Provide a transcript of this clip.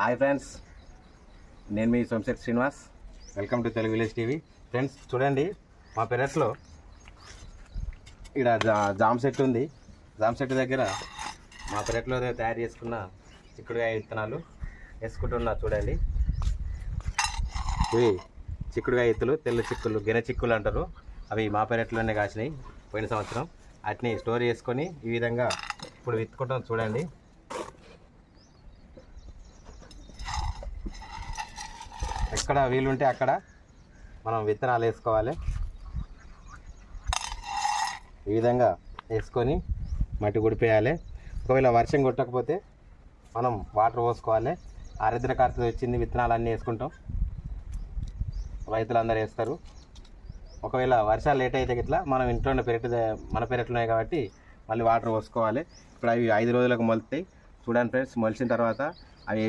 Hi friends, నేను మీ Somasekhar Srinivas. Welcome to Telugu village TV. Friends చూడండి, మా పెరట్లో ఇక్కడ జామ చెట్టు ఉంది. జామ చెట్టు దగ్గర మా పెరట్లో తయారు చేసుకున్న చిక్కుడుకాయ విత్తనాలు వేసుకుంటున్నా. చూడండి, ఇవి చిక్కుడుకాయ ఎత్తులు, తెల్ల చిక్కులు, గిన్నె చిక్కులు అంటారు. అవి మా పెరట్లోనే కాసినాయి పోయిన సంవత్సరం. వాటిని స్టోర్ చేసుకొని ఈ విధంగా ఇప్పుడు విత్తుకుంటాం. చూడండి, ఎక్కడ వీలుంటే అక్కడ మనం విత్తనాలు వేసుకోవాలి. ఈ విధంగా వేసుకొని మట్టి గుడిపేయాలి. ఒకవేళ వర్షం కొట్టకపోతే మనం వాటర్ పోసుకోవాలి. ఆరిద్ర కార్తె వచ్చింది, విత్తనాలు అన్నీ వేసుకుంటాం. రైతులందరూ వేస్తారు. ఒకవేళ వర్షాలు లేట్ అయితే ఇట్లా మనం ఇంట్లోనే మన పెరట్లోనే కాబట్టి మళ్ళీ వాటర్ పోసుకోవాలి. ఇప్పుడు అవి 5 రోజులకు మొలుతాయి. చూడండి ఫ్రెండ్స్, మొలిచిన తర్వాత